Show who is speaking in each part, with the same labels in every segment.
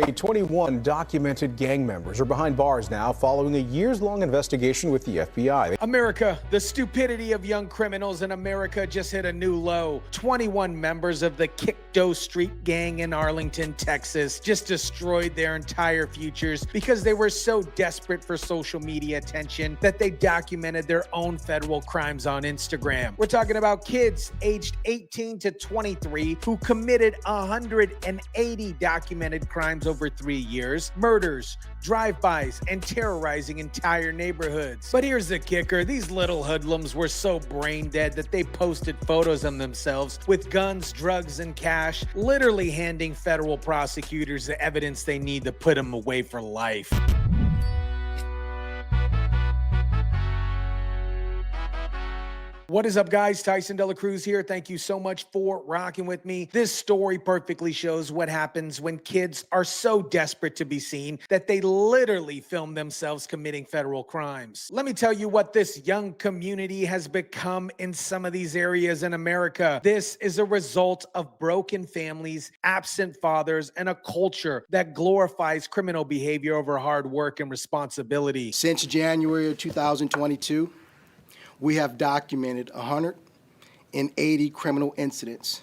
Speaker 1: 21 documented gang members are behind bars now following a years-long investigation with the FBI.
Speaker 2: America, the stupidity of young criminals in America just hit a new low. 21 members of the Kickdo Street gang in Arlington, Texas just destroyed their entire futures because they were so desperate for social media attention that they documented their own federal crimes on Instagram. We're talking about kids aged 18 to 23 who committed 180 documented crimes over 3 years, murders, drive-bys, and terrorizing entire neighborhoods. But here's the kicker. These little hoodlums were so brain dead that they posted photos of themselves with guns, drugs, and cash, literally handing federal prosecutors the evidence they need to put them away for life. What is up, guys? Tyson Dela Cruz here. Thank you so much for rocking with me. This story perfectly shows what happens when kids are so desperate to be seen that they literally film themselves committing federal crimes. Let me tell you what this young community has become in some of these areas in America. This is a result of broken families, absent fathers, and a culture that glorifies criminal behavior over hard work and responsibility.
Speaker 3: Since January of 2022, we have documented 180 criminal incidents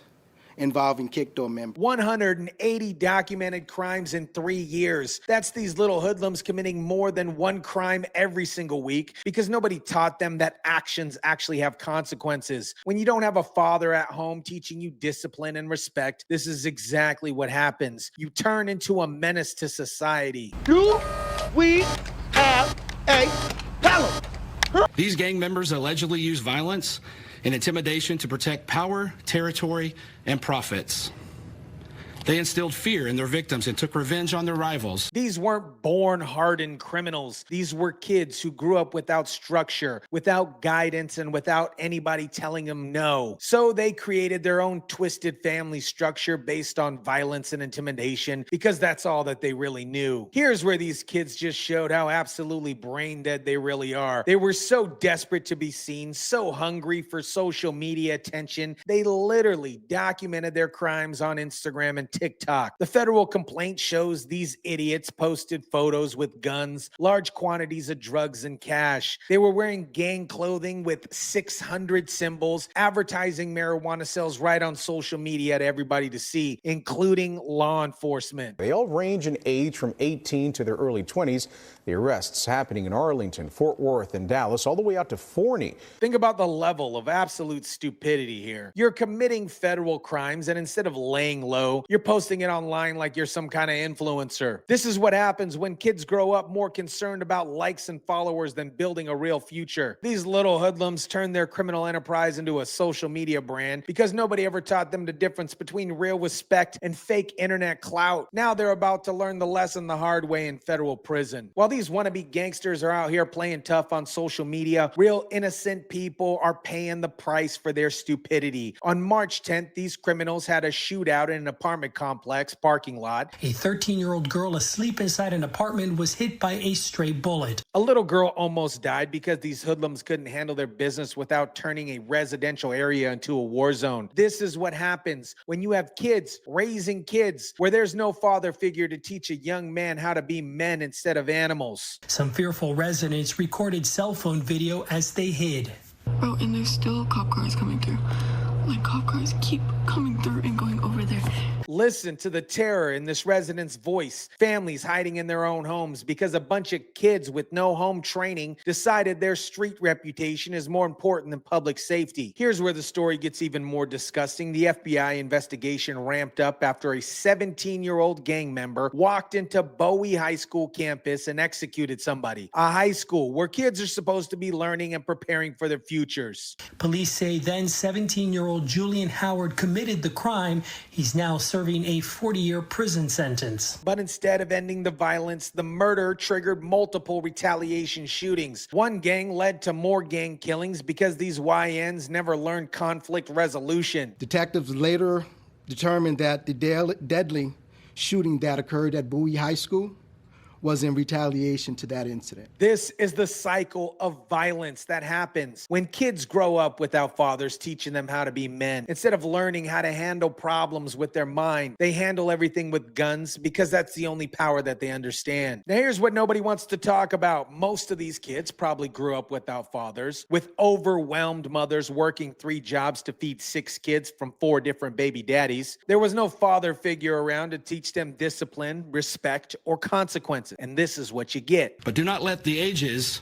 Speaker 3: involving Kickdo members.
Speaker 2: 180 documented crimes in 3 years. That's these little hoodlums committing more than one crime every single week because nobody taught them that actions actually have consequences. When you don't have a father at home teaching you discipline and respect, this is exactly what happens. You turn into a menace to society.
Speaker 4: Do we have a problem?
Speaker 5: These gang members allegedly use violence and intimidation to protect power, territory, and profits. They instilled fear in their victims and took revenge on their rivals.
Speaker 2: These weren't born hardened criminals. These were kids who grew up without structure, without guidance, and without anybody telling them no. So they created their own twisted family structure based on violence and intimidation because that's all that they really knew. Here's where these kids just showed how absolutely brain dead they really are. They were so desperate to be seen, so hungry for social media attention, they literally documented their crimes on Instagram and TikTok. The federal complaint shows these idiots posted photos with guns, large quantities of drugs, and cash. They were wearing gang clothing with 600 symbols, advertising marijuana sales right on social media to everybody to see, including law enforcement.
Speaker 1: They all range in age from 18 to their early 20s. The arrests happening in Arlington, Fort Worth, and Dallas, all the way out to Forney.
Speaker 2: Think about the level of absolute stupidity here. You're committing federal crimes, and instead of laying low, you're posting it online like you're some kind of influencer. This is what happens when kids grow up more concerned about likes and followers than building a real future. These little hoodlums turn their criminal enterprise into a social media brand because nobody ever taught them the difference between real respect and fake internet clout. Now they're about to learn the lesson the hard way in federal prison. While these wannabe gangsters are out here playing tough on social media, real innocent people are paying the price for their stupidity. On March 10th, these criminals had a shootout in an apartment complex parking lot.
Speaker 6: A 13-year-old girl asleep inside an apartment was hit by a stray bullet.
Speaker 2: A little girl almost died because these hoodlums couldn't handle their business without turning a residential area into a war zone. This is what happens when you have kids raising kids where there's no father figure to teach a young man how to be men instead of animals.
Speaker 6: Some fearful residents recorded cell phone video as they hid.
Speaker 7: Bro, and there's still cop cars coming through. Like, cop cars keep coming through and going over there.
Speaker 2: Listen to the terror in this resident's voice. Families hiding in their own homes because a bunch of kids with no home training decided their street reputation is more important than public safety. Here's where the story gets even more disgusting. The FBI investigation ramped up after a 17-year-old gang member walked into Bowie High School campus and executed somebody. A high school where kids are supposed to be learning and preparing for their futures.
Speaker 6: Police say then 17-year-old Julian Howard committed the crime. He's now serving a 40-year prison sentence.
Speaker 2: But instead of ending the violence, the murder triggered multiple retaliation shootings. One gang led to more gang killings because these YNs never learned conflict resolution.
Speaker 3: Detectives later determined that the deadly shooting that occurred at Bowie High School was in retaliation to that incident.
Speaker 2: This is the cycle of violence that happens when kids grow up without fathers teaching them how to be men. Instead of learning how to handle problems with their mind, they handle everything with guns because that's the only power that they understand. Now, here's what nobody wants to talk about. Most of these kids probably grew up without fathers, with overwhelmed mothers working 3 jobs to feed 6 kids from 4 different baby daddies. There was no father figure around to teach them discipline, respect, or consequences. And this is what you get.
Speaker 5: But do not let the ages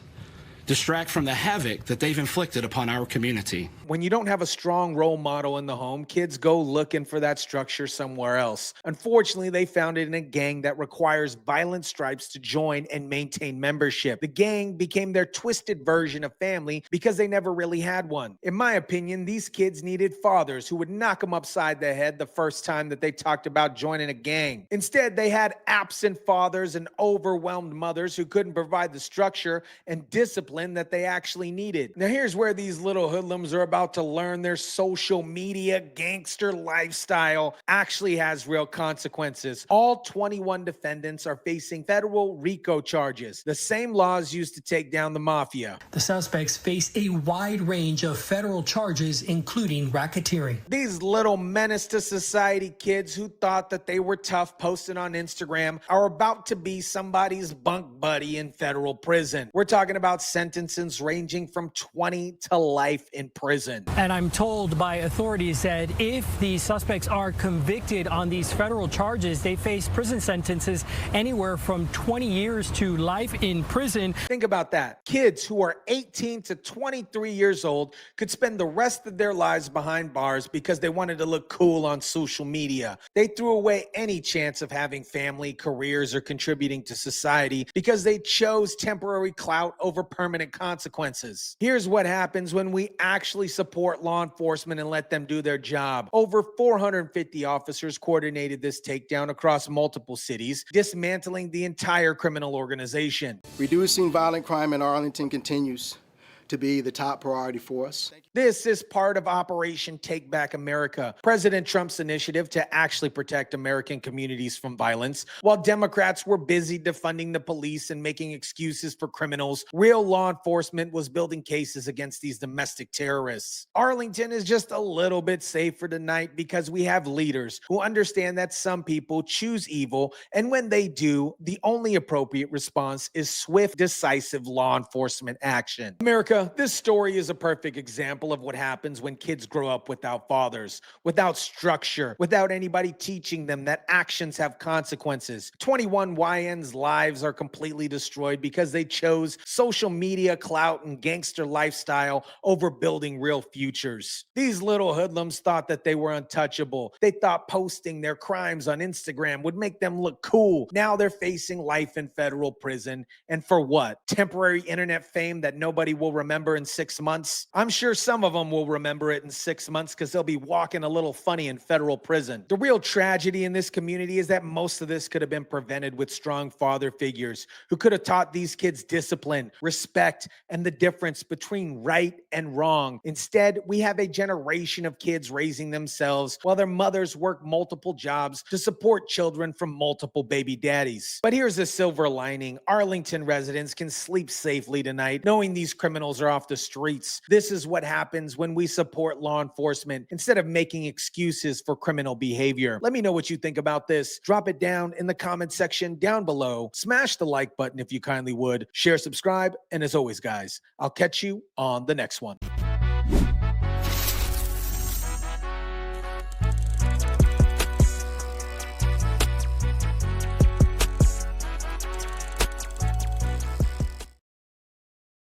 Speaker 5: distract from the havoc that they've inflicted upon our community.
Speaker 2: When you don't have a strong role model in the home, kids go looking for that structure somewhere else. Unfortunately, they found it in a gang that requires violent stripes to join and maintain membership. The gang became their twisted version of family because they never really had one. In my opinion, these kids needed fathers who would knock them upside the head the first time that they talked about joining a gang. Instead, they had absent fathers and overwhelmed mothers who couldn't provide the structure and discipline that they actually needed. Now, here's where these little hoodlums are about to learn their social media gangster lifestyle actually has real consequences. All 21 defendants are facing federal RICO charges, the same laws used to take down the mafia.
Speaker 6: The suspects face a wide range of federal charges, including racketeering.
Speaker 2: These little menace to society kids who thought that they were tough posting on Instagram are about to be somebody's bunk buddy in federal prison. We're talking about sentences ranging from 20 to life in prison.
Speaker 8: And I'm told by authorities that if the suspects are convicted on these federal charges, they face prison sentences anywhere from 20 years to life in prison.
Speaker 2: Think about that. Kids who are 18 to 23 years old could spend the rest of their lives behind bars because they wanted to look cool on social media. They threw away any chance of having family, careers, or contributing to society because they chose temporary clout over permanent consequences. Here's what happens when we actually support law enforcement and let them do their job. Over 450 officers coordinated this takedown across multiple cities, dismantling the entire criminal organization.
Speaker 3: Reducing violent crime in Arlington continues to be the top priority for us.
Speaker 2: This is part of Operation Take Back America, President Trump's initiative to actually protect American communities from violence. While Democrats were busy defunding the police and making excuses for criminals, real law enforcement was building cases against these domestic terrorists. Arlington is just a little bit safer tonight because we have leaders who understand that some people choose evil, and when they do, the only appropriate response is swift, decisive law enforcement action. America, this story is a perfect example of what happens when kids grow up without fathers, without structure, without anybody teaching them that actions have consequences. 21 YNs' lives are completely destroyed because they chose social media clout and gangster lifestyle over building real futures. These little hoodlums thought that they were untouchable. They thought posting their crimes on Instagram would make them look cool. Now they're facing life in federal prison. And for what? Temporary internet fame that nobody will remember in 6 months? I'm sure some of them will remember it in 6 months because they'll be walking a little funny in federal prison. The real tragedy in this community is that most of this could have been prevented with strong father figures who could have taught these kids discipline, respect, and the difference between right and wrong. Instead, we have a generation of kids raising themselves while their mothers work multiple jobs to support children from multiple baby daddies. But here's the silver lining. Arlington residents can sleep safely tonight knowing these criminals are off the streets. This is what happens when we support law enforcement instead of making excuses for criminal behavior. Let me know what you think about this. Drop it down in the comment section down below. Smash the like button if you kindly would. Share, subscribe, and as always, guys, I'll catch you on the next one.